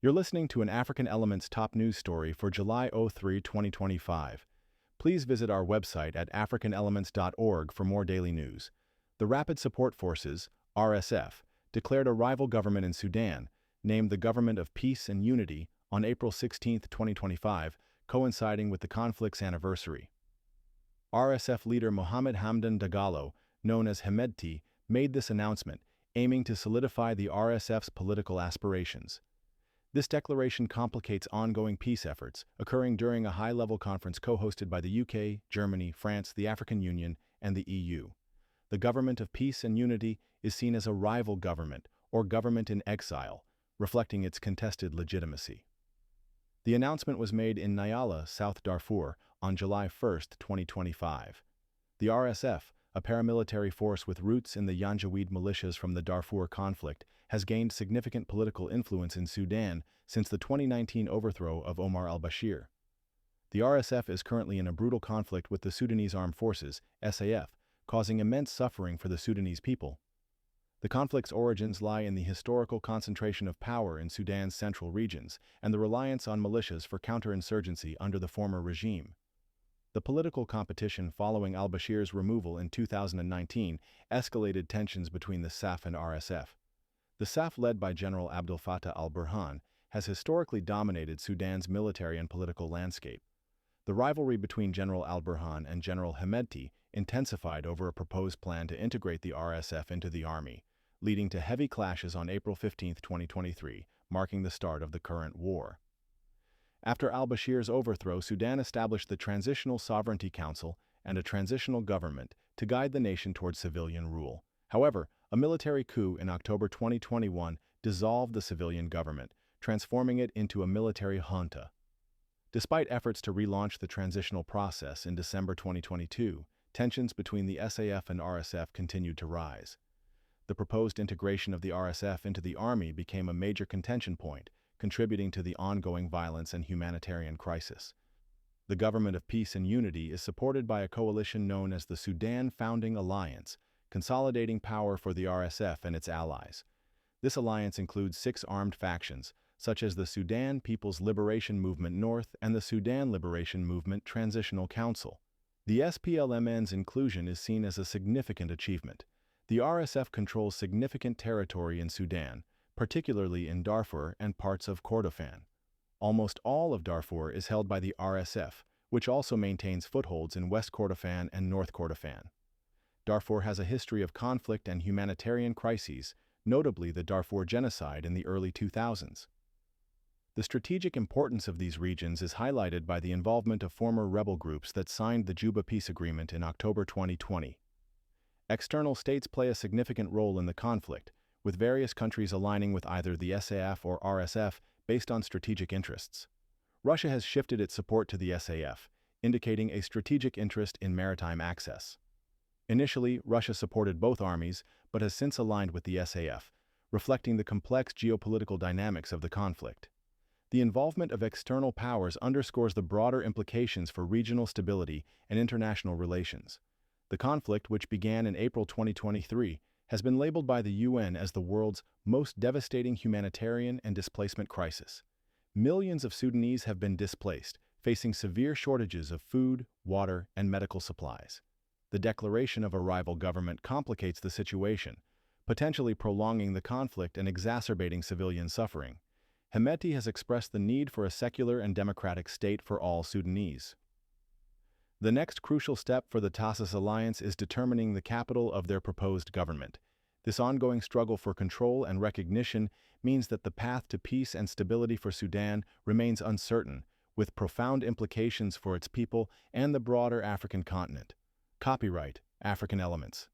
You're listening to an African Elements top news story for July 3, 2025. Please visit our website at africanelements.org for more daily news. The Rapid Support Forces, RSF, declared a rival government in Sudan, named the Government of Peace and Unity, on April 16, 2025, coinciding with the conflict's anniversary. RSF leader Mohamed Hamdan Dagalo, known as Hemedti, made this announcement, aiming to solidify the RSF's political aspirations. This declaration complicates ongoing peace efforts, occurring during a high-level conference co-hosted by the UK, Germany, France, the African Union, and the EU. The Government of Peace and Unity is seen as a rival government, or government in exile, reflecting its contested legitimacy. The announcement was made in Nyala, South Darfur, on July 1, 2025. The RSF, a paramilitary force with roots in the Janjaweed militias from the Darfur conflict, has gained significant political influence in Sudan since the 2019 overthrow of Omar al-Bashir. The RSF is currently in a brutal conflict with the Sudanese Armed Forces, SAF, causing immense suffering for the Sudanese people. The conflict's origins lie in the historical concentration of power in Sudan's central regions and the reliance on militias for counterinsurgency under the former regime. The political competition following al-Bashir's removal in 2019 escalated tensions between the SAF and RSF. The SAF, led by General Abdel Fattah al-Burhan, has historically dominated Sudan's military and political landscape. The rivalry between General al-Burhan and General Hemedti intensified over a proposed plan to integrate the RSF into the army, leading to heavy clashes on April 15, 2023, marking the start of the current war. After al-Bashir's overthrow, Sudan established the Transitional Sovereignty Council and a transitional government to guide the nation towards civilian rule. However, a military coup in October 2021 dissolved the civilian government, transforming it into a military junta. Despite efforts to relaunch the transitional process in December 2022, tensions between the SAF and RSF continued to rise. The proposed integration of the RSF into the army became a major contention point, contributing to the ongoing violence and humanitarian crisis. The Government of Peace and Unity is supported by a coalition known as the Sudan Founding Alliance, consolidating power for the RSF and its allies. This alliance includes 6 armed factions, such as the Sudan People's Liberation Movement North and the Sudan Liberation Movement Transitional Council. The SPLMN's inclusion is seen as a significant achievement. The RSF controls significant territory in Sudan, particularly in Darfur and parts of Kordofan. Almost all of Darfur is held by the RSF, which also maintains footholds in West Kordofan and North Kordofan. Darfur has a history of conflict and humanitarian crises, notably the Darfur genocide in the early 2000s. The strategic importance of these regions is highlighted by the involvement of former rebel groups that signed the Juba Peace Agreement in October 2020. External states play a significant role in the conflict, with various countries aligning with either the SAF or RSF based on strategic interests. Russia has shifted its support to the SAF, indicating a strategic interest in maritime access. Initially, Russia supported both armies, but has since aligned with the SAF, reflecting the complex geopolitical dynamics of the conflict. The involvement of external powers underscores the broader implications for regional stability and international relations. The conflict, which began in April 2023, has been labeled by the UN as the world's most devastating humanitarian and displacement crisis. Millions of Sudanese have been displaced, facing severe shortages of food, water, and medical supplies. The declaration of a rival government complicates the situation, potentially prolonging the conflict and exacerbating civilian suffering. Hemedti has expressed the need for a secular and democratic state for all Sudanese. The next crucial step for the TASIS alliance is determining the capital of their proposed government. This ongoing struggle for control and recognition means that the path to peace and stability for Sudan remains uncertain, with profound implications for its people and the broader African continent. Copyright African Elements.